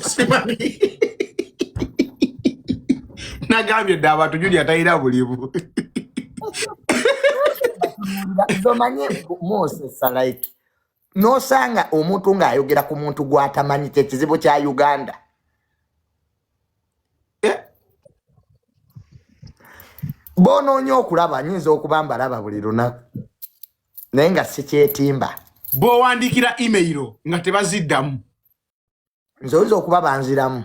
Simanyi. Nagambye dda abantu Julia tayina bulibu. Zomanye Moses like no sanga omuntu ng'ayogera ku muntu gw'atamanyi ky'ekizibu kya Uganda. Bonoonya okulaba nyinza okubamba laba buli lunaku naye nga si kyetimba. Bw'owandiikira email nga tebaziddamu. Nze oyinza okuba banziramu.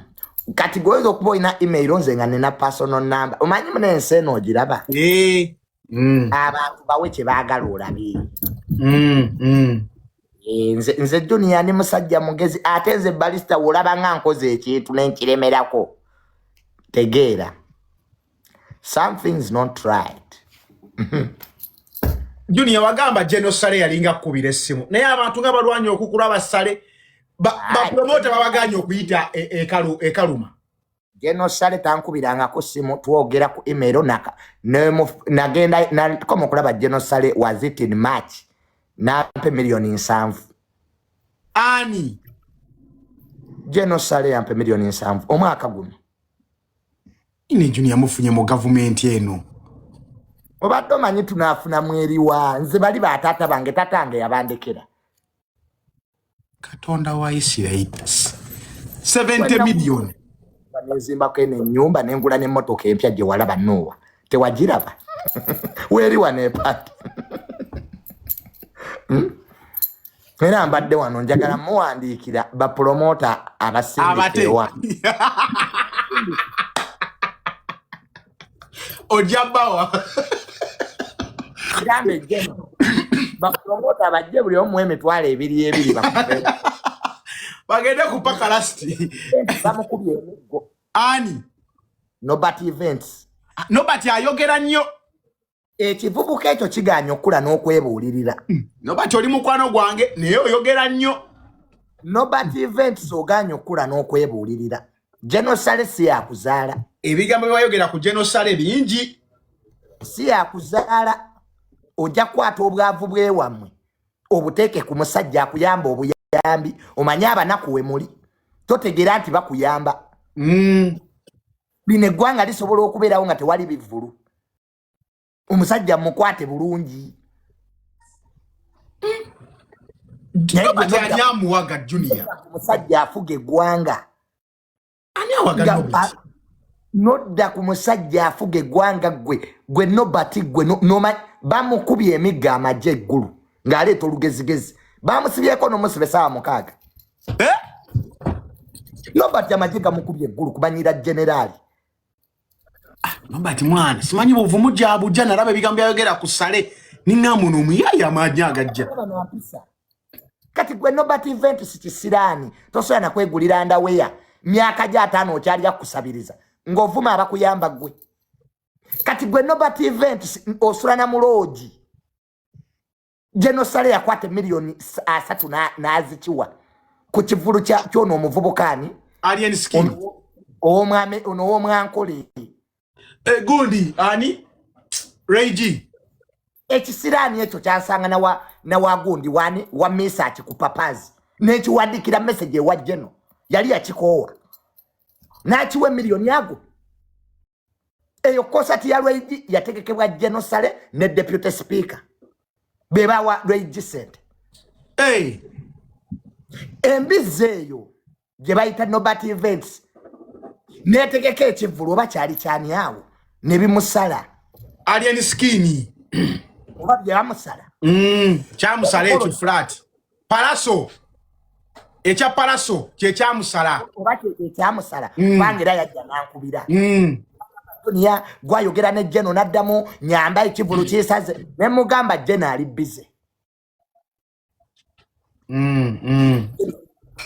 Kati goyinza okuba olina email nze nga nina personal number. Omanyi munensi eno ogiraba? Abantu bawe kye baagala olabe. Nze Junior ni musajja mugezi ate nze balista wolaba nga nkoze ekintu n'enkiremerako. Tegeera. Something's not right. Junior wagamba General Sale yalinga kubira essimu. Naye abantu nga balwanye okukulaba Sale ba promote babaganya okuyita ekaluma. General Sale tankubirangako ssimu twogera ku email nagenda nakoma okulaba General Sale was it in March. Nampe million nsanvu. Ani? General Sale yampe million nsanvu. Omwaka guno. Ine Junior mufunye mu government eno. Obadde omanyi tunaafuna mweriwa nze bali batata bange tatange yabandekera. Katonda wa Isiraeli 70 million. Banezimba kene nyumba nengula n'emmotoka empya gye walaba Noah. Tewagiraba. Weriwa ne pat. Era mbadde wano njagala muwandiikira ba promoter abasindikewa. Ojabawa. Gambe jeno. Ba promoter abajje buli omu emitwalo ebiri bakufe. Bagende kupaka lasti. Bamukubye emigo. Ani? Nobati events. Nobati ayogera nnyo. Ekivubuka ekyo kiganya okula n'okwebuulirira. Nobati oli mukwano gwange naye oyogera nnyo. Nobati events oganya okula n'okwebuulirira. General Sale si yakuzaala. Ebigambo byayogera ku General Sale bingi. Si yakuzaala. Ojja kwata obwavu bwewammwe. Obuteeke ku musajja akuyamba obuyambi. Omanye abanaku we muli. Totegeera nti bakuyamba. Lino eggwanga lisobola okubeerawo nga tewali bivvulu. Omusajja mukwate bulungi. Nobati ani amuwaga Junior? Omusajja afuga eggwanga. Ani awaga Nobati? Nodda ku musajja afuga eggwanga gwe Nobati gwe bamukubye emigga amagye eggulu ng'aleeta olugezigezi. Bamusibyeko n'omusibe essaawa 6. Nobati amagye gamukubye eggulu kubanyira generaali. Nobati mwana simanyi buvumu gya Abuja nalaba ebigambo byayogera ku Sale ninga muno omuyaya amagye agajja. Kati gwe Nobati event si kisiraani tosobola na kwegulira ndaweya myaka gya 5 okyalya kusabiriza ng'ovuma abakuyamba gwe. Kati gwe Nobati event osula na muloogi. General Sale yakwate million 3 n'azikiwa ku kivulu ky'ono omuvubukaani Alien Skin w'omwankole. Gundi ani? Reiji. Ekisiraani ekyo kyasanga na wagundi wa message ku papazi. N'ekiwandiikira message ewa General. Yali yakikoowa. N'akiwa million yago. Eyo kosati ya Reiji yategekebwa General Sale ne Deputy Speaker. Beba wa Reiji sente. Embizi eyo gye bayita Nobati events. Netegeka ekivulu oba kyali kyani awo ne bimusala. Alien Skin. Oba byamusala. Kyamusala ekyo flat. Palaso. Echa Palaso kye kyamusala. Oba kye kyamusala. Bangira yajja nankubira. Dunia gwayogera ne General naddamu nyamba ekivulu kyesaze ne mugamba General ali busy.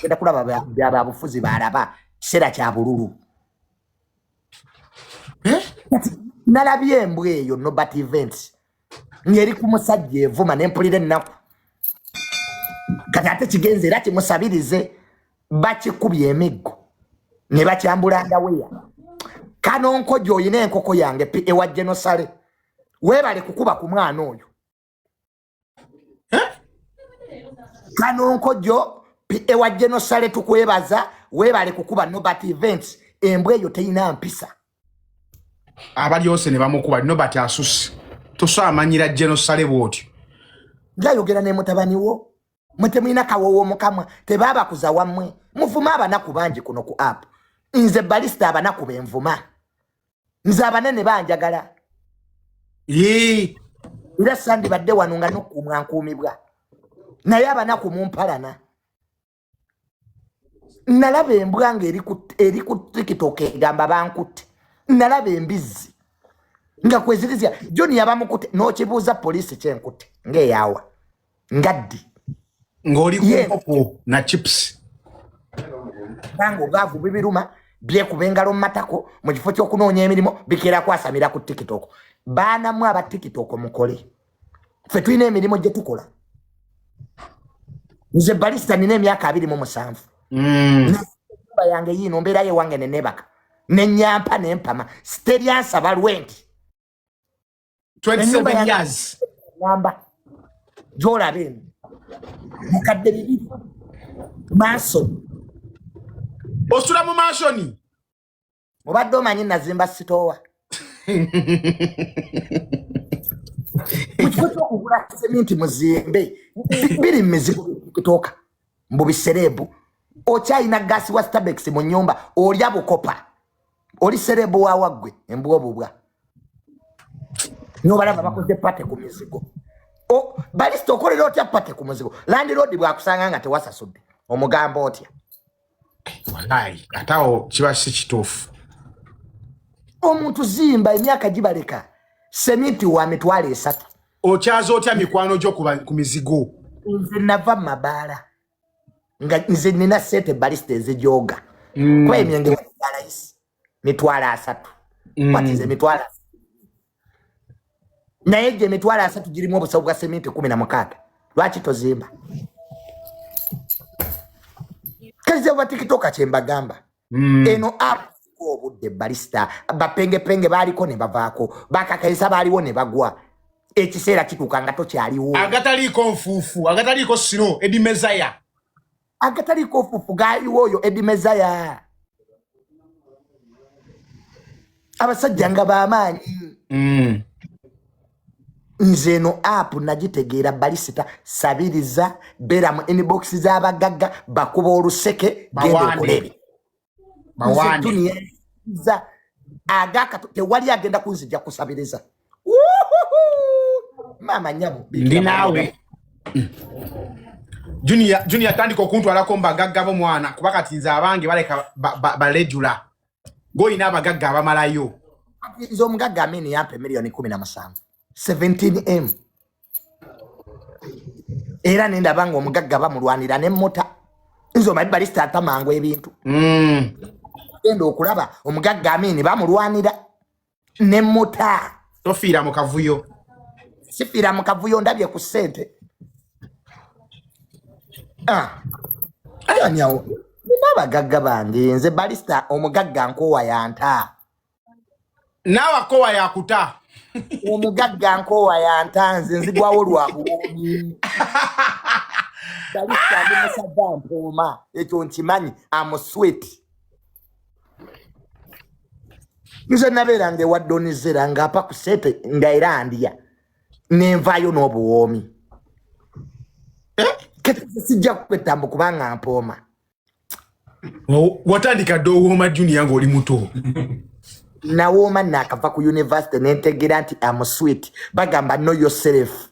Kenda kulaba byababufuzi balaba kiseera kya bululu. Nalabye embwa eyo Nobati events ngeri ku musajja evuma n'empulira ennaku. Kati ate kigenze era kimusabirize bakikubye emiggo ne bakyambula ndaweya. Kano nkojo oyina enkoko yange ewa General Sale. Weebale kukuba ku mwana oyo. Kano nkojo ewa General Sale tukwebaza webale kukuba Nobert events embwe eyo teyina mpisa abali yose ne bamukuba Nobert asusse tosamanyira genocide bwotyo njayogera ne mutabani wo mutemina kawowo mukamwa tebaba kuza wamwe muvuma abanaku bangi kuno ku app nze Balista abanaku benvuma nze abanene banjagala era sandi badde wano nga nokumwa nkuumibwa naye abanaku mumpalana nalaba embwa nga eri ku TikTok egamba bankutte nalaba embizi nga kwezirizya John yabamukutte n'okibuuza poliisi kyenkutte ng'eyawa ngaddi ng'oli kukopo na chips bango gavu bibiruma byekuba engalo mu matako mu kifo ky'okunoonya emirimu bikeera kwasamira ku TikTok baanamu aba TikTok mukole ffe tulina emirimu gye tukola nze Balista nina emyaka 27 nyumba yange yino mbeera ye wange nenebaka nenyampa nempama steriansa balwenti 27 years namba jolabe mukadde bibiri maaso osula mu mansoni obadde omanyi nazimba sitowa mukifo ky'okugula seminti muzimbe biri mizigo kutoka mbu biserebu okyayina gasi wa Starbucks mu nyumba olya bukopa oli serebu wawagwe embwobubwa nobalaba bakoze pate ku mizigo Balista okolera otya pate ku muzigo landlord bwakusanga nga tewasasudde omugambo otya wallahi atawo kiba si kituufu omuntu zimba emyaka gibaleka seminti wa mitwalo 3 okyaza otya mikwano gyo ku mizigo nze nava mabaala nga nze nina sente Balista ezijooga kwa emyenge wala isi mitwalo 3 kwatize mitwalo naye gye mitwalo 3 girimu obusawo bwa seminti 16 lwaki tozimba kaze wa TikTok kyembagamba eno app obudde Balista bapengepenge baliko ne bavaako bakakaisa baliwo ne bagwa ekiseera kituuka nga tokyaliwo agataliiko nfuufu agataliiko sino Edi Mezaya agataliko fufu gaaliwo oyo Edi Mezaya abasajja nga bamaanyi nze eno app nagitegeera Balista sabiriza bera mu inbox z'abagagga bakuba oluseke genda okulebe bawaniza agaka tewali agenda kunzija kusabiriza mama nyamu ndi naawe Junior tandika okuntwalako mbagagga bo mwana kuba kati nze abange baleka balejula goyina abagagga abamalayo izo omugagga amini yampe milioni 17 17M era nenda bango omugagga bamulwanira n'emmota nzo mayi Balista atamangu ebintu genda okulaba omugagga amini bamulwanira n'emmota tofiira mu kavuyo sifiira mu kavuyo ndabye ku ssente ayanyawo nina abagagga bange nze Balista omugagga nkowa yanta naawe akowa yakuta omugagga nkowa yanta nze nzigwawo lwa buwoomi Balista ndi musajja mpooma ekyo nkimanyi amusweti nze nabeera nga ewa Donizera ng'apa ku ssente nga era andya nenvaayo n'obuwoomi sijja kukwetambu kubanga mpooma watandika dde owooma Junior ng'oli muto nawooma nakava ku university nentegera nti amusweti bagamba know yourself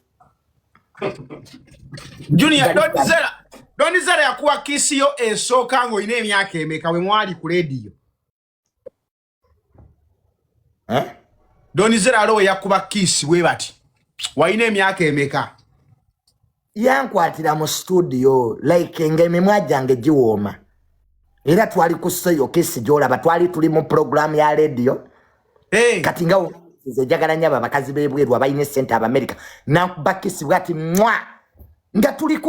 Junior Donizera yakuwa kisi yo esooka ng'olina emyaka emeka we mwali ku lediyo Donizera alowe yakuba kisi we bati walina emyaka emeka yankwatira mu studio like ng'emimwa gyange giwooma era twali ku seyo kisi gy'olaba twali tuli mu program ya radio kati nga nze njagala nnyo abakazi b'ebweru abalina essente Abamerika nakuba kisi bwati mwa nga tuli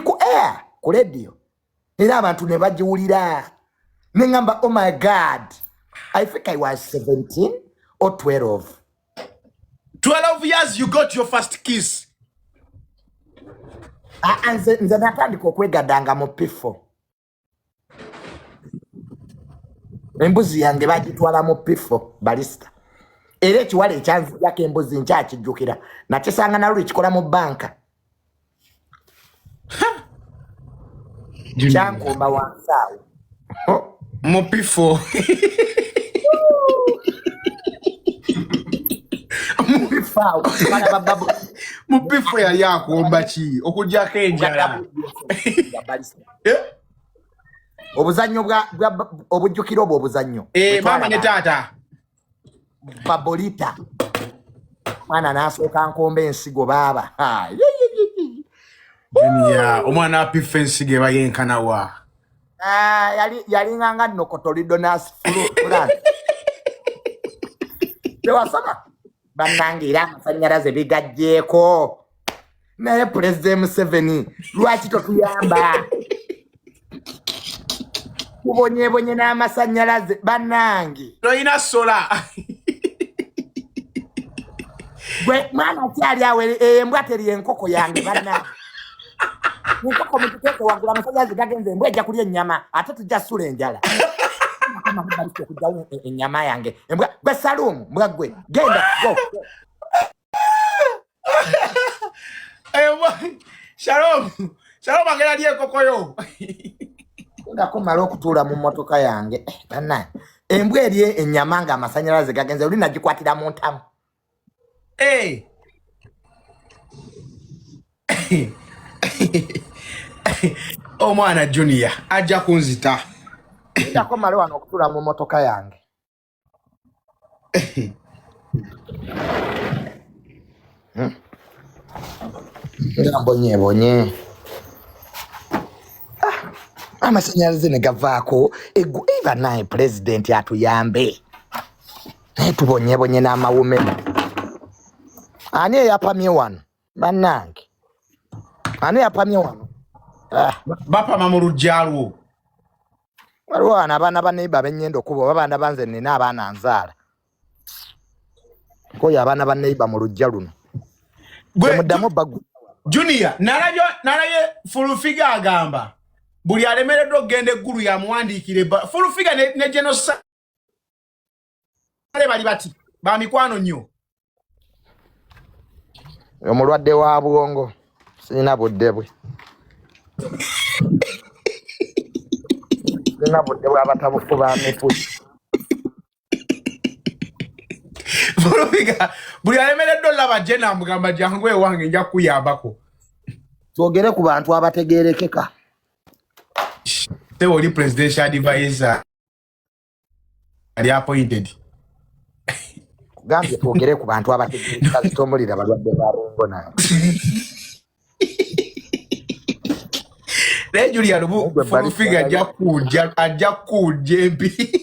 ku air ku radio era abantu ne bagiwulira ne ngamba oh my god I think I was 17 or 12 years you got your first kiss nze natandika okwegadanga mu pifo Embuzi yange bagitwala mu pifo balista. Era ekiwala ekyanzijako embuzi nkyakijjukira nakisanga nalwo ekikola mu banka. Kyankumba wansaawo Mupifo. Mupifo yali akomba ki okugyako enjala. Obuzannyo obujjukira obwo obuzannyo. Mama ne taata. Babolita. Mwana n'asooka nkomba ensigo baaba. Junior, omwana apifa ensigo eba yenkana wa. Yalinganga nno kotolidonas fulan. Tewasoma. Bannange era amasannyalaze bigajjeeko. Naye Pulezidenti Museveni lwaki totuyamba? Kubonyebonye n'amasannyalaze bannange. Toyina sola. Gwe mwana kyali awe embwa teri enkoko yange bannange. Nkoko mukiteeke wagula amasannyalaze gagenze embwa ejja kulya ennyama ate tujja ssula enjala. Kujjawo ennyama yange embwa gwe Salumu mbwa gwe genda go. Shalom agenda lye kokoyo. Ngako mala okutuula mu mmotoka yange bannange embwa erye ennyama nga amasannyalaze gagenze oli nagikwatira mu ntamu. Omwana Junior ajja kunzita. Ngako mala wano okutuula mu mmotoka yange. Mbonyebonye. Amasannyalaze ne gavaako eba naye Pulezidenti atuyambe. Naye tubonyebonye n'amawume. Ani eyapamye wano bannange? Ani eyapamye wano? Bapama mu lujjalwo. Waliwo wano abaana ba neiba bennyenda okuba oba baana banze nina abaana nzaala. Koyo abaana ba neiba mu lujja luno. Muddamu bagu. Junior, nalabye Fulufiga agamba. Buli alemereddwa okugenda eggulu yamuwandiikire Fulufiga ne genocide bali bati ba mikwano nnyo. Omulwadde wa bwongo sirina budde bwe. Sirina budde bwe abatabufu ba mifu. Fulufiga buli alemereddwa olaba jena amugamba jangu ewange nja kuyambako. Twogere ku bantu abategeerekeka. Oli presidential advisor ali appointed. Gambye twogere ku bantu abategeerekeka zitomulira balwadde ba bwongo naye. Ne Julia Lubu Fulufiga ajja kujja empi.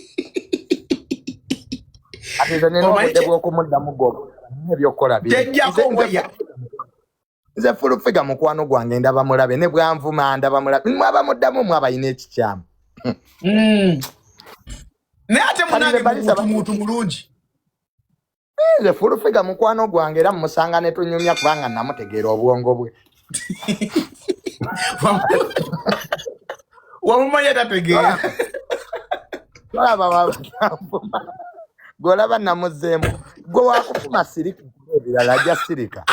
Ate neno budde bw'okumuddamu gwo ebyokola bye. Nze Fulufiga mukwano gwange ndaba mulabe ne bwanvuma ndaba mulabe mwaba muddamu mwabayina ekikyamu. Ne ate munange muntu mulungi. Nze Fulufiga mukwano gwange era musanga ne tunyumya kubanga namutegeera obwongo bwe. Wamumanya tategeera. Olaba golaba namuzeemu gwe wakufuma sirika ebirala ajja sirika.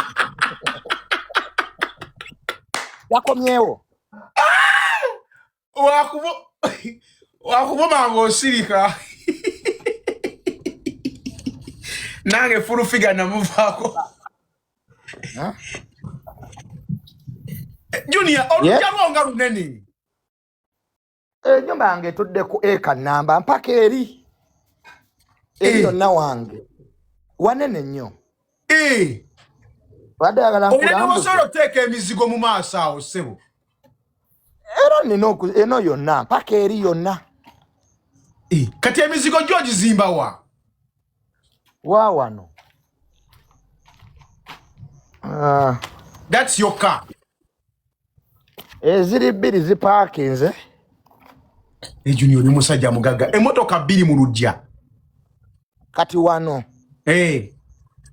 Yakomyewo. Wakuvuma ng'osirika. Nange Fulufiga namuvaako. Junior, olujja lwonga lunene. Ennyumba yange etudde ku eka nnamba mpaka eri. Eri yonna wange. Wanene nnyo. Wadde ayagala nkulambuze. Olina osobola oteeka emizigo mu maaso awo ssebo. Era nina eno yonna mpaka eri yonna. Kati emizigo gy'ogizimba wa? Wa wano. That's your car. Eziri bbiri zipaakinze. Junior ni musajja mugagga. Emmotoka bbiri mu luggya. Kati wano.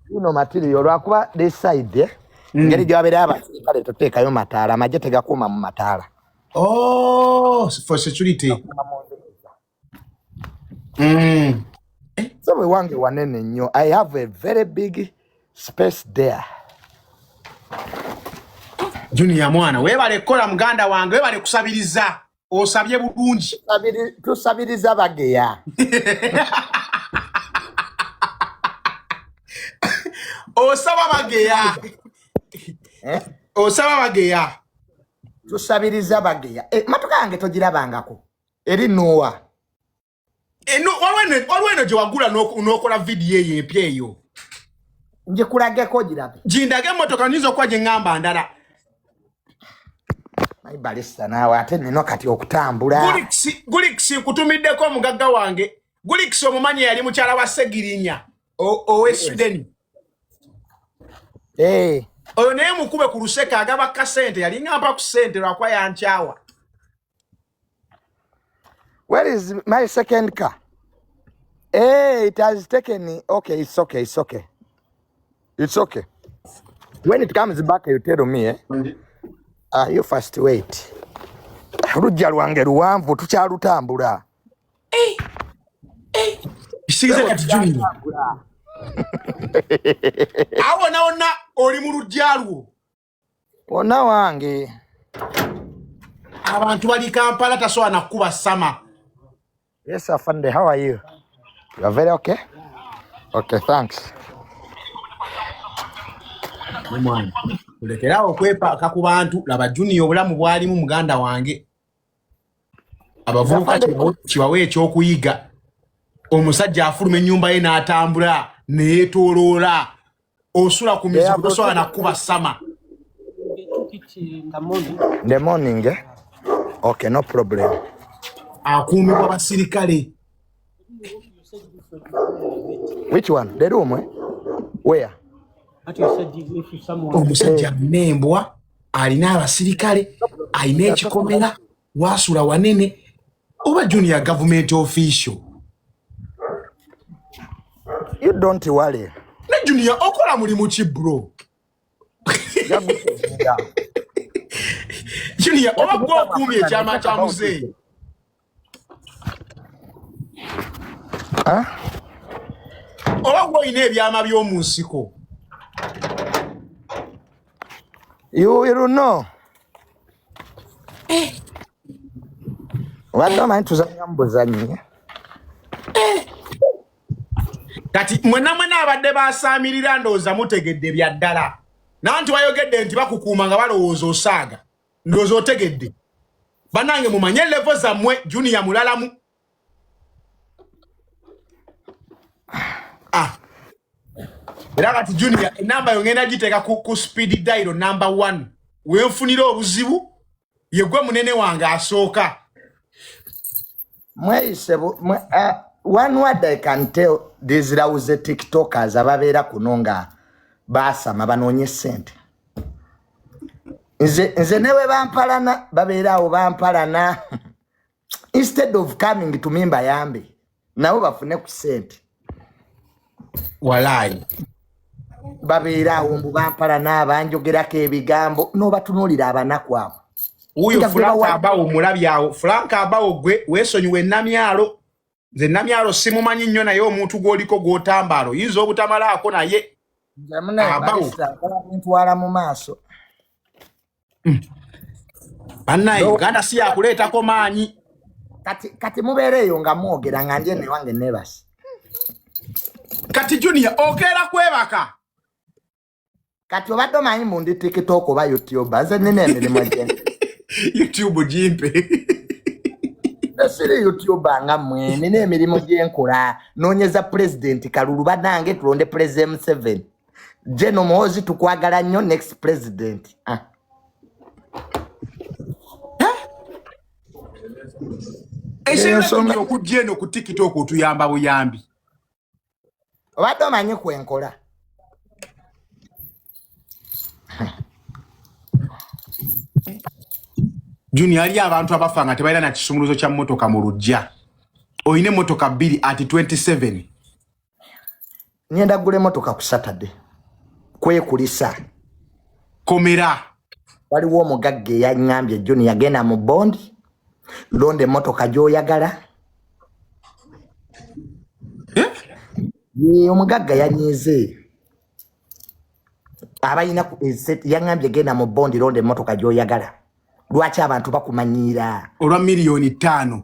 Ino material lwakuba this side ngeri gyabera abasirikale toteekayo mataala amagye tegakuuma mu mataala. Oh, for security. So we wange wanene nnyo. I have a very big space there. Junior mwana webale kola muganda wange webale kusabiriza osabye bulungi Tusabiriza bageya. osaba bageya osaba bageya Tusabiriza bageya. Matoka yange togirabangako. Eri Noah. No walweno gye wagula n'okola video eyo empya eyo Nje kulageko girabe. jindage emmotoka nyinza okuba gye ŋŋamba ndala Mayi balisa naawe ate nino kati okutambula. Gulix nkutumiddeko omugagga wange Gulix omumanyi yali mukyala wa Segirinya owe Sweden oyo naye mukube ku luseka agaba kasente yali ŋŋamba ku sente lwakuba yankyawa. Where is my second car? Hey, it has taken. Okay, it's okay. It's okay. It's okay. When it comes back, you tell me. You first wait. Rujja lwange luwanvu tukyalutambula. Kisize kati Junior. Awo naona oli mu lujja lwo. Wonna wange. Abantu bali Kampala tasobola nakuba sama. Yes, Afande, how are you? You are very okay? Okay, thanks. Mwana. Ulekerawo kwepaka ku bantu laba Junior obulamu bwalimu muganda wange. Abavubuka kibawe ekyokuyiga. Omusajja afuluma ennyumba ye n'atambula neetoloola. Osula ku mizigo tosobola nakuba sama. In the morning, eh? Okay, no problem. Akuumibwa basirikale. Which one? The room, eh? Where? Omusajja mmembwa alina abasirikale alina ekikomera wasula wanene oba Junior government official. You don't worry. Ne Junior okola mulimu ki bro? Junior oba gwe okuumye ekyama kya muzeeyi. Oba gwe olina ebyama by'omu nsiko. You will know. What am I to say? Kati mwena abadde basaamirira ndowooza mutegedde bya ddala. Nanti wayogedde nti bakukuuma nga balowooza osaaga. Ndowooza otegedde. Bannange mumanye levo zammwe Junior mulalamu. Era kati Junior enamba yo ngenda giteeka ku speed dial number 1. Wenfunira obuzibu yegwe munene wange asooka. One word I can tell these Rauze TikTokers ababeera kuno nga baasama banoonye ssente. Nze newe bampalana babeeraawo bampalana. Instead of coming to me mbayambe nabo bafune ku ssente. Walaayi. Babeeraawo mbu bampalana abanjogerako ebigambo n'obatunuulira abanaku abo. Uyo Frank Abawo mulabyawo. Frank Abawo gwe weesonyiwe Namyalo. Nze Namyalo simumanyi nnyo naye omuntu gw'oliko gw'otambaalo. Yinza obutamalaako naye. Abawo. Ntwala mu maaso. Bannaye Uganda si yakuleetako maanyi. Kati mubeereeyo nga mwogera nga nje ne wange nebasi. Kati Junior okeera kwebaka. Kati obadde omanyi mu ndi TikTok oba YouTube nze nina emirimu gye. YouTube jimpe. Nesiri YouTube nga mmwe nina emirimu gye nkola noonyeza President Kalulu bannange tulonde President 7. Jeno Muhoozi tukwagala nnyo next president. Ensonga okujja eno ku TikTok otuyamba buyambi. Obadde omanyi kwenkola. Junior ali abantu abafa nga tebalina na kisumuluzo kya mmotoka mu lujja. Oyine mmotoka 2 at 27. Nyenda gule mmotoka ku Saturday. Kwekulisa. Komera. Waliwo omugagge yangambye Junior yagenda mu bondi. Londe mmotoka gy'oyagala. Ye omugagga yanyize. Abayina yangambye genda mu bondi ronde emotoka gy'oyagala. Lwaki abantu bakumanyira? Olwa miliyoni 5.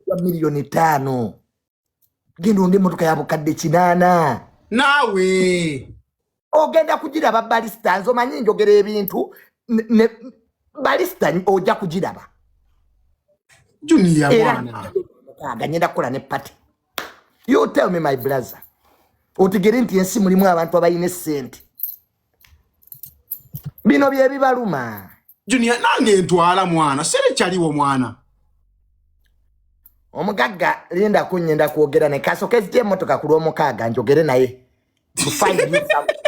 Olwa miliyoni 5. Genda onde emotoka ya bukadde 8. Naawe. Ogenda kugiraba balista nzomanyi njogera ebintu ne balista ojja kugiraba. Junior bwana. Aganyenda kukola ne party. You tell me my brother. Otegere nti ensi mulimu abantu abayine sente. Bino bye bibaluma. Junior nange ntwala mwana, sere kyaliwo mwana. Omugagga linda kunyenda kwogera ne kasoke zje motoka ku lw'omukaaga njogere naye. To find you something.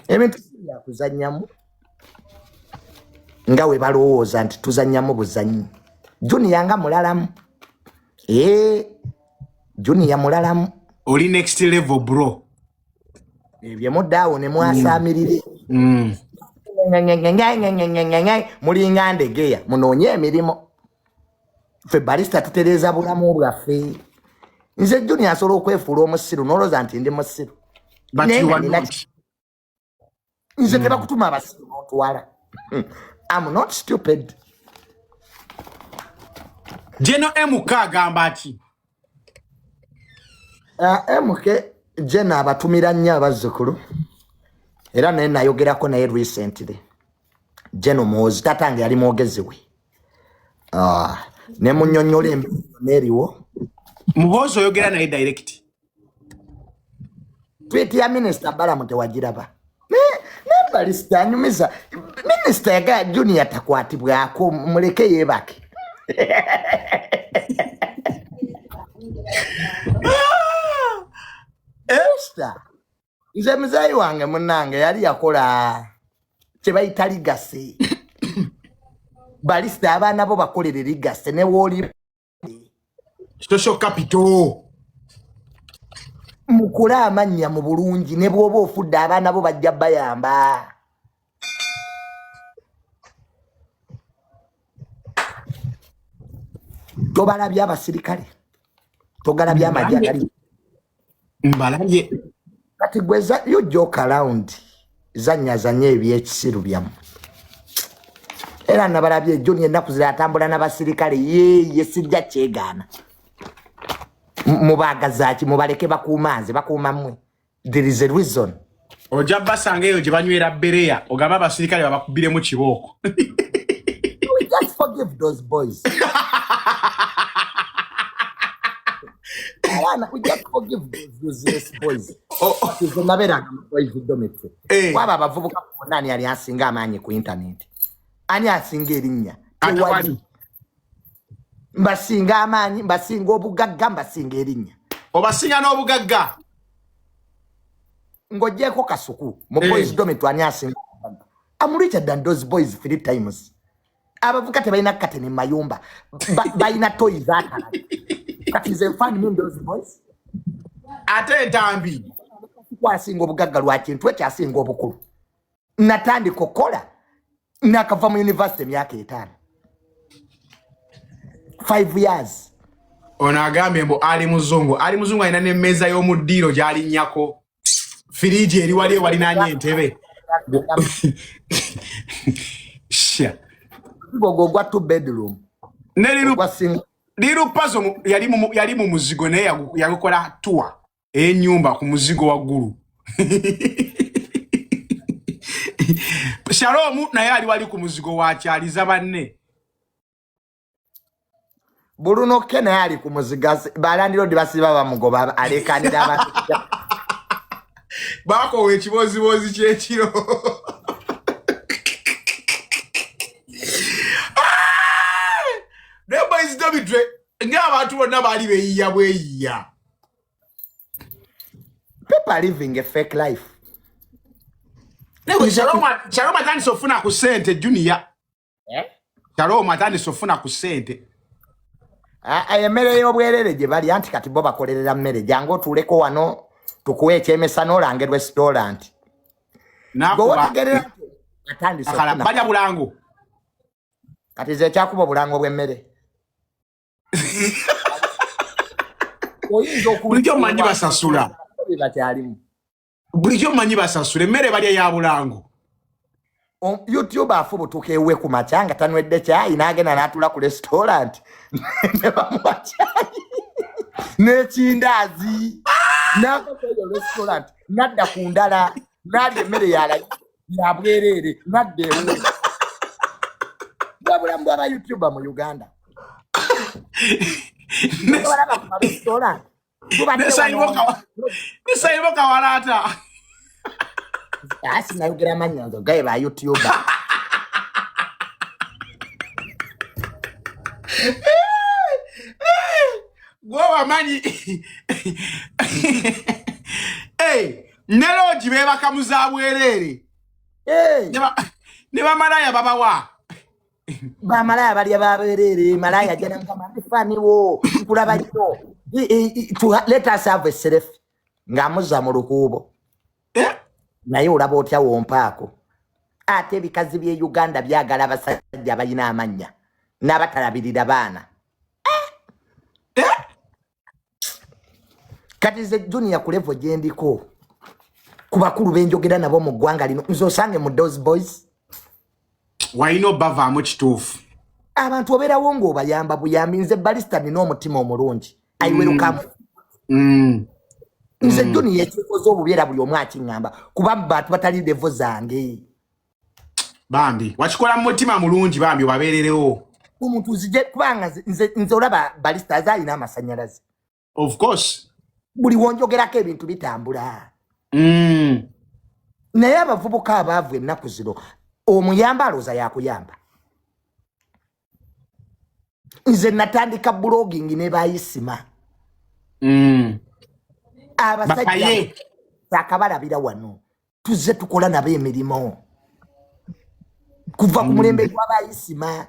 Ebintu ya kuzannyamu nga we balowooza nti tuzannyamu buzannyi. Junior nga mulalamu. Junior mulalamu. Oli next level bro. Ebyo muddaawo ne mwasamirire. Mulinga ndegeya munoonye emirimu. Ffe balista tutereeza bulamu bwaffe. Nze Junior asobola okwefuula omusiru n'olowooza nti ndi musiru. But you are not. Nze tebakutuma abasiru n'otwala. I'm not stupid. Jeno MK agamba ati. MK Jena abatumira nnyo abazzukulu. Era naye nayogerako naye recently. Jeno Muhoozi tatange yali mwogezi we. Ne munnyonnyola embeera n'eriwo. Muhoozi oyogera naye direct. Tweet ya Minister Balamu tewagiraba. Ne balista anyumiza. Minister yaga Junior takwatibwako muleke yeebake. Esther. Nze muzayi wange munnange yali yakola kye bayita ligase. Balista abaana bo bakolere ligase ne wooli Social capital. Mukula amannya mu bulungi ne bw'oba ofudde abaana bo bajja bayamba. Tobalabye abasirikale. Togalabye amajja agali. Mbalabye. Kati gweza you joke around. Zanya ebyekisiru byamu. Era nabalabye Junior ennaku zira atambula n'abasirikale ye sijja kyegaana. Mubagazaaki mubaleke bakuumanze bakuumamwe. There is a reason. Ojja basanga eyo gye banywera bereya ogamba abasirikale babakubiremu kibooko. We just forgive those boys. We just forgive those useless boys. Nabera boys domete. Waba abavubuka nani ali asinga amaanyi ku internet. Ani asinga erinnya. Mbasinga amaanyi, mbasinga obugagga, mbasinga erinnya. Obasinga n'obugagga. Ngojeko kasuku. Mu boys domete ani asinga. I'm richer than those boys 3 times. Abavuka tebalina kateni mayumba. Balina toys akala. That is a fun mean those boys. Ate tambi. Kwasinga obugagga lwa kintu ekyasinga obukulu. Natandika okukola nakava mu university emyaka 5. 5 years. Ono agambye mbu ali muzungu alina n'emmeeza y'omuddiiro gy'alinnyako. Firiji eri wali walinanye entebe. Sha. Gogo gwa 2 bedroom. Liru pazo yali mu muzigo naye yagukola tour ennyumba ku muzigo waggulu. Shalom naye ali wali ku muzigo wakyaliza banne. Bruno Kena ali ku muziga balandiro dibasiba bamugoba alekanira abantu. Bako ekibozibozi kyekiro. Nebo is Davidre nga abantu bonna bali beyiya bweyiya. People living a fake life. Nebo Shalom atani sofuna ku sente Junior. Shalom atani sofuna ku sente. Emmere y'obwerere gye bali anti kati bo bakolerera mmere jangu tuleko wano tukuwe ekyemesa n'olange restaurant. Nakuba Atandi akala banya bulango. kati ze kyakuba bulango bw'emmere oyinza bulijjo manyi basasula bakyalimu bulijjo manyi basasula emmere balya ya bulango YouTube afubutuka ewe ku makya nga tanwedde kyayi n'agenda n'atula ku restaurant ne bamuwa kyayi n'ekindaazi n'akakoyo restaurant n'adda ku ndala n'alya emmere ya bwereere n'adda ewe bwabulamu bw'aba YouTuber mu Uganda balaba ku restaurant nesaibo kawalata sinayogera amannya nzo gaye ba YouTuber gwobamanyi nelogi bebakamu za bwereere ne bamalaya babawa bamalaya balya babereere malaya jana mukama ndifaniwo nkulaba kyo let us have a self ng'amuzza mu lukuubo naye olaba otya wompaako ate ebikazi by'e Uganda byagala abasajja abalina amannya n'abatalabirira baana kati ze Junior ku level gye ndiko ku bakulu benjogera nabo mu ggwanga lino nze osange mu those boys walina obavaamu kituufu abantu obeerawo ng'obayamba buyambi nze balista nina omutima omulungi ayiwerukamu nze Junior ekikoze obubeera buli omu akiŋŋamba kuba bantu batali level zange bambi wakikola mu mutima mulungi bambi obabeererewo omuntu zije kubanga nze olaba balista azalina amasannyalaze of course buli wonjogerako ebintu bitambula naye abavubuka abaavu ennaku zino omuyamba alooza yakuyamba nze natandika blogging ne bayisima abasajja akabalabira wano tuzze tukola nabo emirimu kuva ku mulembe gw'abayisima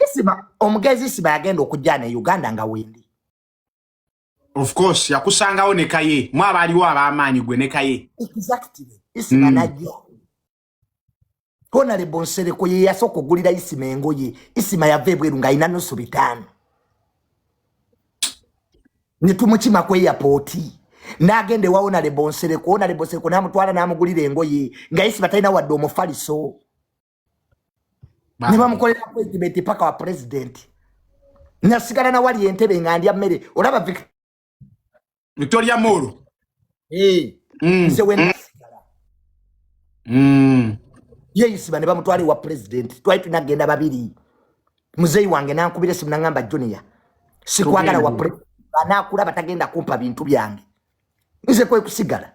isima omugezi isima yagenda okujja ne Uganda nga wendi of course yakusangawo ne kaye mwabaliwo ab'amaanyi gwe ne kaye exactly isima najja Honorable Nsereko ye yasooka okugulira isima engoye isima yava ebweru nga alina nusu 5 ne tumukima ku airport n'agenda ewa Honorable Nsereko n'amutwala n'amugulira engoye nga isima talina wadde omufaliso ne bamukolera appointment paka wa president nasigala na wali entebe nga ndya mmere olaba Victoria Moro nze wena sigala ye isiba ne bamutwala wa president twali tunagenda babiri muzeyi wange nankubira simu nangamba Junior sikwagala wa president anakulaba tagenda kumpa bintu byange nze kwe kusigala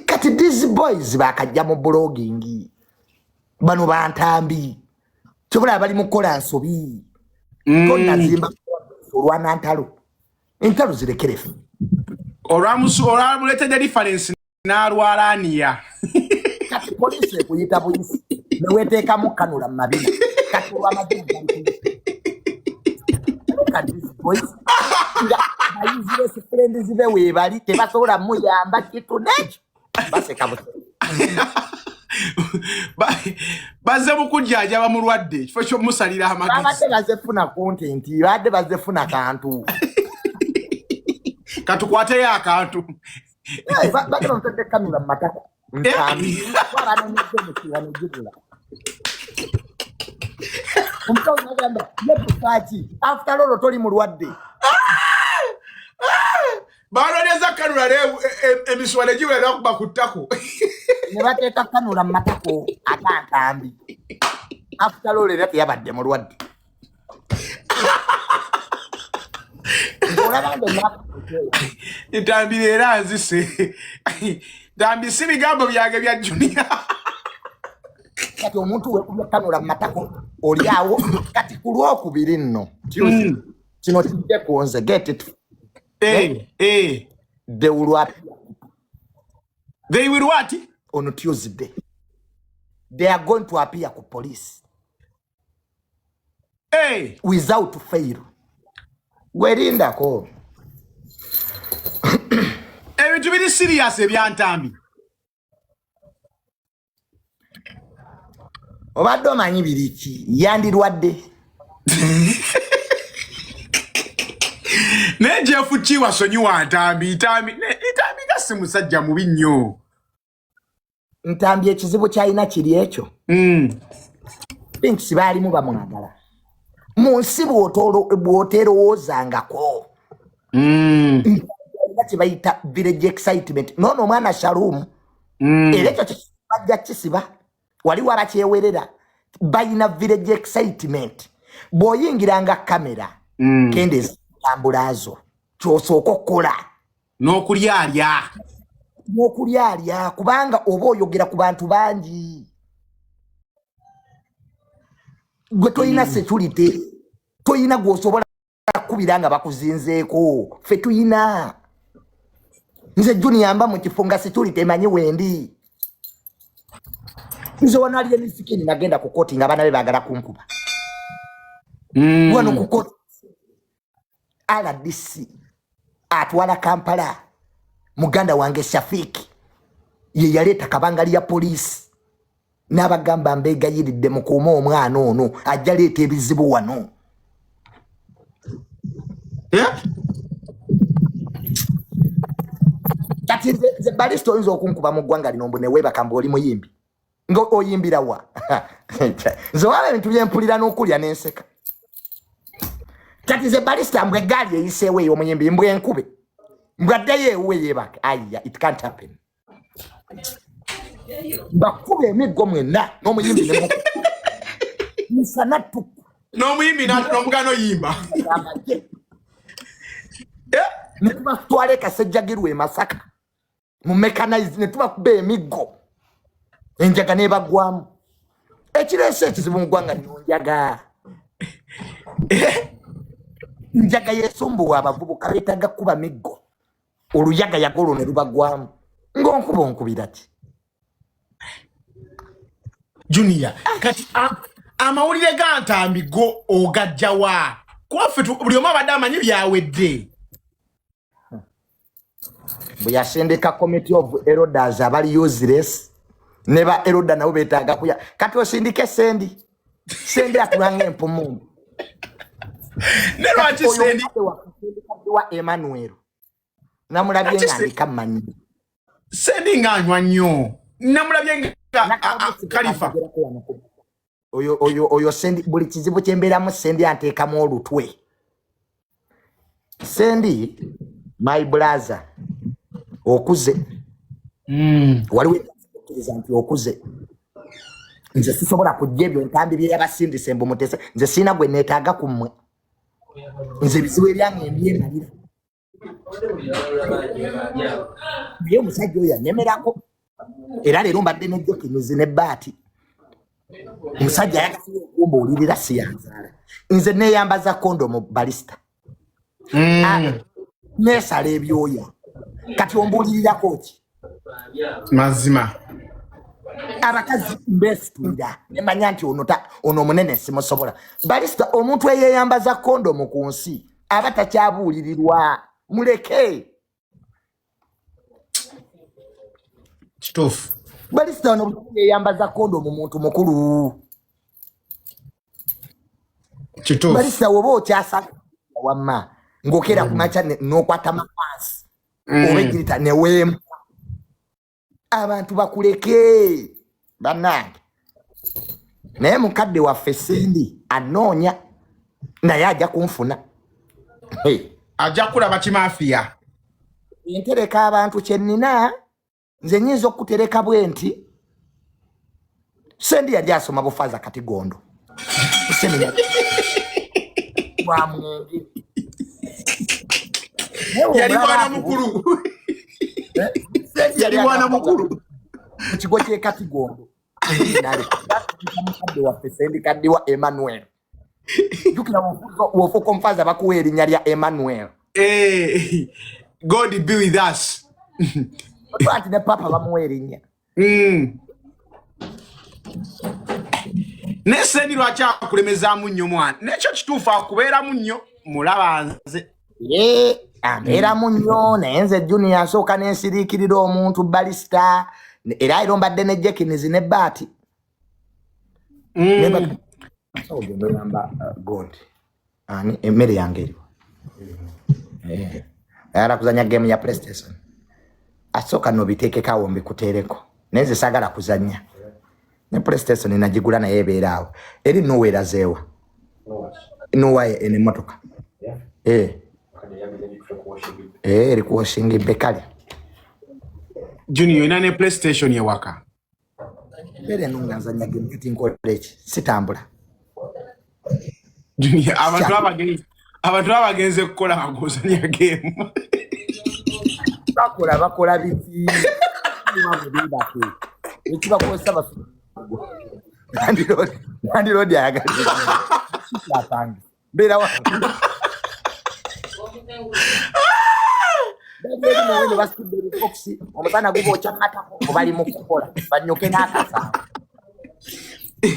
kati these boys bakajja mu blogging bano bantambi kyobola bali mukola nsobi tonna zimba olwana entalo zirekerefu olwamuletedde difference n'alwalaniya kati polisi ekuyita buyisi neweteekamu kanula mu mabina kati olw'amazima bayizire sifurendi zibe weebali tebasobola muyamba kitu nekyo baseka bazze mukujjajaba mulwadde kifo ky'omusalira amagezi babadde bazefuna kontenti badde bazefuna kantu katukwateyo akantu badde bamutadde kanula mu matako nkambi abanenezemukiwanejibula omukazi nagamba yebukaaki after all toli mulwadde balonyeza kanula emiswa negibula nakuba ku ttako ne bateeka kanula mu matako akantambi after all era teyabadde mulwadde entambira era nzise ntambi si bigambo byange bya Junior kati omuntu wekubya kanula mu matako oli awo kati ku lwokubiri nno kino kijje kunze get it they will appear they will what on Tuesday they are going to appear ku police without fail werindako ebintu biri serious ebyantambi obadde omanyi biriki yandirwadde ne Jeff Chiwa sonyiwa Ntambi kasi musajja mubi nnyo. Ntambi ekizibu kyalina kiri ekyo Pinks baalimu bamwagala mu nsi bw'oterowoozangako kibayita village excitement nono omwana Shalom era ekyo kibajja kisiba waliwo abakyewerera balina village excitement bw'oyingiranga kamera kendeza tambulazo kyosooka okukola n'okulyalya kubanga oba oyogera ku bantu bangi gwe toyina security toyina gw'osobola kubira nga bakuzinzeeko ffe tuyina nze Junior mba mu kifunga security emanyi wendi nze wanaliye nisikini nagenda ku koti nga bana be bagala kunkuba wano ku koti RDC atwala Kampala muganda wange Shafiki ye yaleeta kabangali ya polisi n'abagamba mbegayiridde mukuuma omwana ono ajja leeta ebizibu wano kati ze Balista oyinza okunkuba mu ggwanga lino mbu ne weebaka mbu oli muyimbi nga oyimbira wa nze waba ebintu byempulira n'okulya n'enseka kati ze Balista mbwe eggaali eyiseewo eyo omuyimbi mbwe enkube mbwe addeyo ewuwe yeebaka aya it can't happen bakuba emiggo mwenna n'omuyimbi ne musana tuku n'omuyimbi n'omugano oyimba ne tubatwala Kasejjagirwa e Masaka mu mechanize ne tubakuba emiggo enjaga n'ebagwamu ekireese ekizibu mu ggwanga lino njaga yeesumbuwa abavubuka beetaaga kuba miggo oluyaga yagolo ne lubagwamu ng'onkuba onkubira ki Junior kati amawulire ga Ntambi go ogajjawa kwaffe buli omu abadde amanyi byawedde bwe yasendeka committee of elders abali useless ne ba elder nabo beetaaga kuya kati osindike sendi atulanga empumungu ne lwaki sendi wa Emmanuel namulabye nga andika mmanyi sendi ng'anywa nnyo namulabye nga Khalifa oyo sendi buli kizibu kyembeeramu sendi anteekamu olutwe sendi my brother okuze waliwo ekiriza nti okuze nze sisobola kujja ebyo Ntambi bye yabasindise mbu mutese nze siina gwe neetaaga ku mmwe nze ebizibu ebyange mbyemalira naye omusajja oyo annemerako era leero mbadde ne jokinizi ne baati omusajja ayagala okumba olirira siyanzaala nze neeyambaza kondomu Balista neesala ebyoya kati ombuulirirako ki mazima abakazi mbesitulira nemanya nti ono omunene simusobola Balista omuntu eyeeyambaza kondomu ku nsi aba takyabuulirirwa muleke kituufu Balista ono yeeyambaza kondomu muntu mukulu kituufu Balista woba okyasaka wamma ng'okera ku makya n'okwata mapansi oba egirita neweemu abantu bakuleke bannange naye mukadde waffe sendi anoonya naye ajja kunfuna ajja kulaba kimafiya entereka abantu kyennina nze nnyinza okutereka bwe nti sendi yali asoma bufaza Katigondo semina wa mwenge yali mwana mukulu yali mwana mukulu mu kigo ky'e Katigondo mukadde waffe sendi kaddiwa Emmanuel jukira wofuuka omufaza bakuwa erinnya lya Emmanuel God be with us Anti ne papa bamuwa erinnya ne sendi lwaki akulemezaamu nnyo mwana nekyo kituufu akubeeramu nnyo mulaba nze ambeeramu nnyo naye nze Junior asooka n'ensiriikirira omuntu Balista era mbadde ne jekinizi ne baati Neba so gendo yamba gold. Ani emmere yange eriwo. Era kuzanya game ya PlayStation. Asoka no bitekekawo mbikutereko. Neze sagala kuzanya. Ne PlayStation inajigula na yebeerawo. Eri nowera zewa. Nowaye ene motoka. Eri kuwashingi bekali. Junior ina ne PlayStation ya waka. Bere nungazanya game kati nkolechi sitambula. Junior abantu abagenze kukola agozanya game. Bakola biti. Wabudida ku. Ekiba ko saba. Nandi yaga. Sitapanga. Bera wa. Bebe no wene basubiri foxi. Omusana gubo chamata ko bali mu kukola. Banyoke nakasa.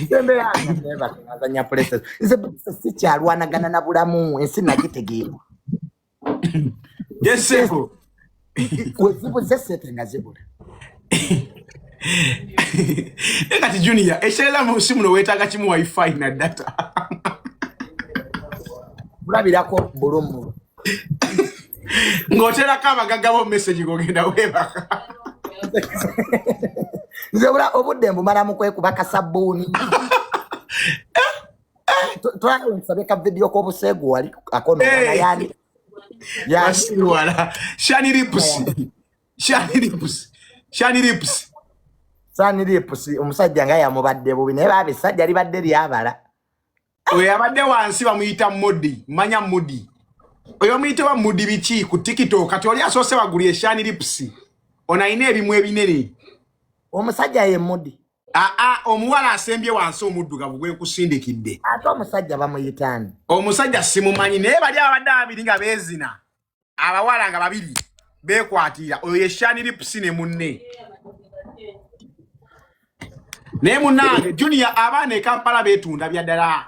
Bembe yana neba ngazanya places. Nze sikyalwanagana na bulamu ensi nagitegeera. Yeseko. Wezibu zesete ngazibula. Ekati Junior, eshela mu simu no wetaga kimu wifi na data. Bulabirako bulumu. Ngotera kama gagabo message gogenda weba. Nze bula obudde mbumala mu kwekuba sabuni. Twala nsabeka video ko busegu wali akono yani. Yasiwala. Shani rips. Omusajja nga yamubadde bubi naye babe sajja libadde lyabala. Oyo abadde wansi bamuyita Modi, manya Modi. Oyo muyita wa Modi bichi ku TikTok kati oli asose bagulye Shani rips. Ona ine ebimu ebinene. Omusajja ye Modi. Omuwala asembye wansi omuddugavu gwe kusindikidde. Ate omusajja bamuyitani. Omusajja simumanyi naye bali abadde abiri nga bezina. Abawala nga babiri bekwatira. Oyo ye Shani rips ne munne. Ne munange Junior abane Kampala betunda byaddala.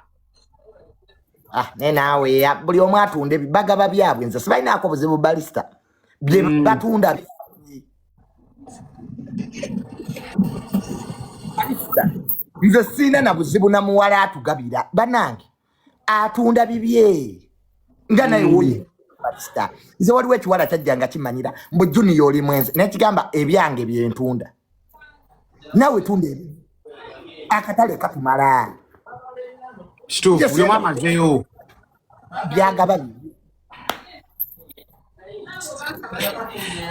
Naawe ya buli omu atunda ebibaga babyabwe nze sibalinaako buzibu balista. Bye batunda nze sina na buzibu na muwala atugabira banange atunda bibye nga naye wuye balista. Nze waliwo ekiwala kyajjanga kimanyira mbu Junior oli mwenze nekigamba ebyange byentunda. Nawe tunda ebyo. Akatale katumala. Shitufu yo mama zeyo. Byagaba.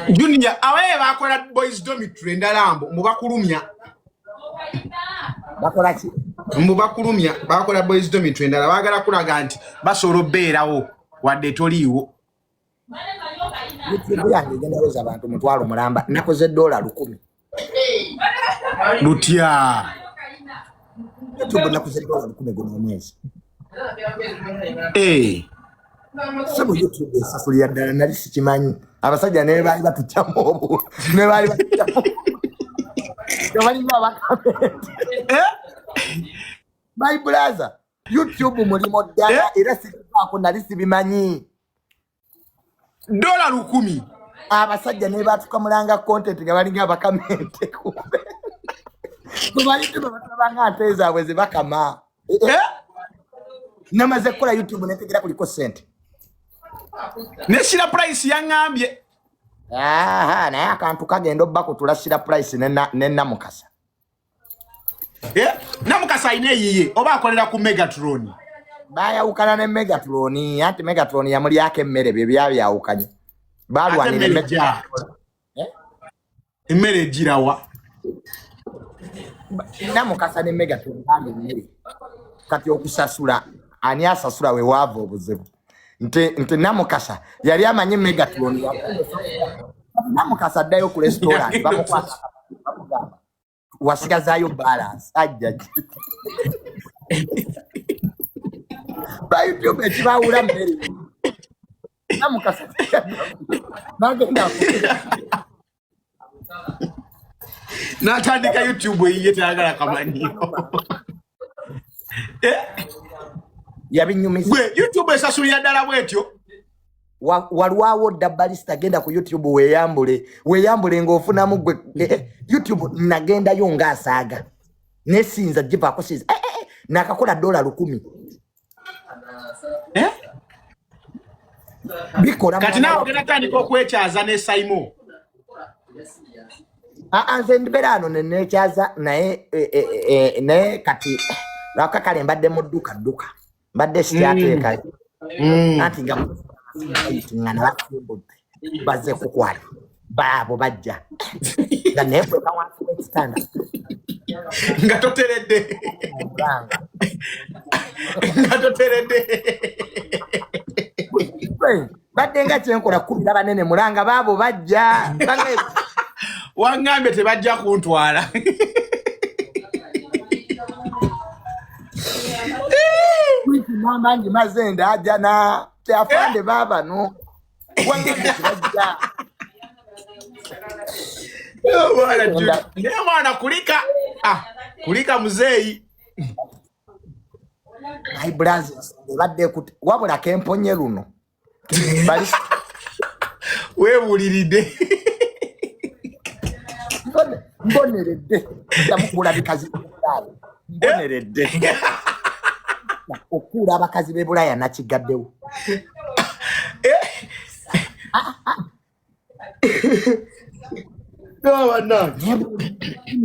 Junior awe bakola boys dormitory ndalambo mubakulumya. Bakola ki? Mubakulumya bakola boys dormitory ndala bagala kulaga nti basoro beerawo wadde toliwo. YouTube yange genda weza abantu mutwalo mulamba nakoze $10. Lutya. YouTube nakoze $10 guno mwezi. Sabo YouTube safulia dala nali sikimanyi. Abasajja ne bali batuchamu obu. Ne bali batuchamu. Bali bakamenti. My brother, YouTube mulimo dala era sikako nali sibimanyi. $10. Abasajja ne batukamulanga content nga bali nga bakamenti kumbe. Bali tubatanga ateza weze bakama. Namaze kola YouTube netegera kuliko sente. Neshira price yangambye. Naye akantu kagenda obba kutulashira price nenna mukasa. Namukasa ine yiye oba akolera ku Megatron. Bayawukana ne Megatron, ati Megatron yamuli yake mmere bye byawukanye. Balwanira Megatron. Emmere jirawa. Namukasa ne Megatron bali mmere. Kati okusasula ani asasula we wava obuzibu. Nte namukasa yali amanyi Megatron. Namukasa addayo ku restaurant bamukwata. Wasigazayo balance ajja. Ba YouTube ekibawula mmere. Namukasa. Nagenda. Natandika YouTube yiye tayagala kamanyi. Yabinyumiza. Gwe YouTube esasulira ddala bwetyo. Walwawo dabbalista genda ku YouTube weyambule ng'ofunamu gwe YouTube nagenda yo ng'asaaga nesinza jiva kusiza nakakola $10,000 bikola kati nawe ogenda tandika okwekyaza ne Simon nze ndibeera ano nenekyaza naye kati lwakakale mbadde mu dduka mbadde sikyateeka anti nga nabasimbudde baze kukwala baabo bajja nga neekweka wansi w'ekitanda nga toteredde badde nga kyenkola kubira banene mulanga baabo bajja wangambye tebajja kuntwala mangi mazende aja na afande baba no wangambye tebajja mwana kulika muzeeyi my brothers badde wabula kemponye luno bali webuliridde mboneredde ndamukula bikazi mboneredde okula abakazi b'e Bulaya nakigaddewo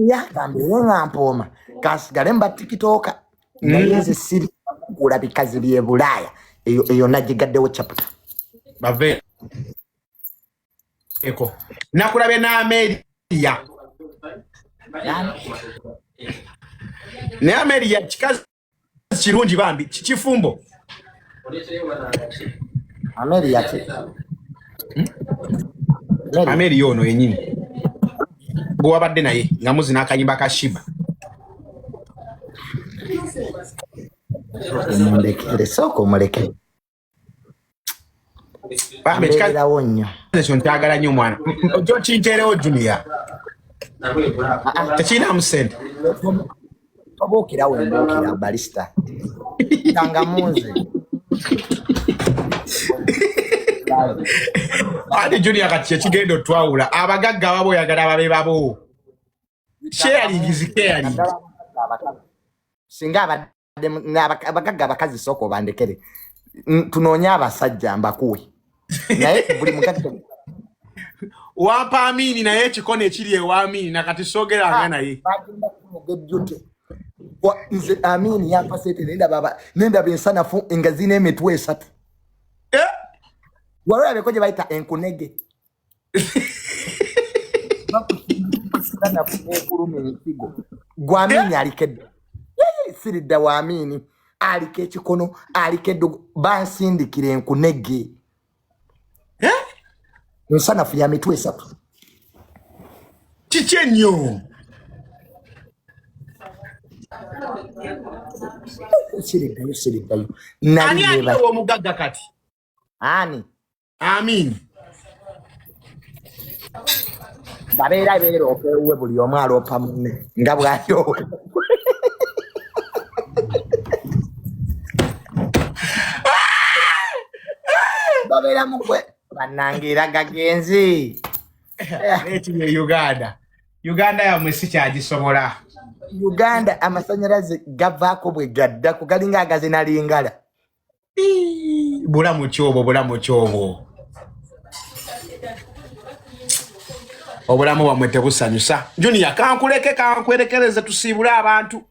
yagambeere nga mpooma kansigale mba tikitoka naye nze siri kula bikazi by'e Bulaya eyo nagigaddewo chapter bave eko nakulabe na Ameria ne Ameria kikazi kirungi bambi kifumbo Ameria ki Ameria ono yenyini gwe wabadde naye nga muzina akanyimba ka Shiba soko mulekere bambi kikazi nnyo ekyo nkyagala nnyo mwana ojo kinteerewo Junior tekirinamu ssente obuukirawo embuukira balista tangamunze ati Junior kati kyekigenda otwawula abagagga ababo oyagala babe babo sharing is caring singa abagagga abakazi soko bandekere tunoonya abasajja mbakuwe naye buli mugagga wampa Amini naye ekikono ekiri ewa Amini nakati sogeranga naye nze Amini yampa sente nendaba ensanafu nga zina emitwe 3 walabeko gye bayita enkunege gwe Amini alikedde siridda wa Amini aliko ekikono alikedde bansindikira enkunege ensanafu ya mitwe 3 kiki ennyo siriddayo ani aliwo omugagga kati ani Amini babeera beeroopewe buli omu aloopa munne nga bw'alyowe babeera mugwe bannange era gagenzi ekiri Uganda yammwe sikyagisobola Uganda amasanyalaze gavaako bwe gadda kugalinga agazinalingala bulamu kyobo obulamu bwamwe tebusanyusa Junior kankwerekereze tusiibule abantu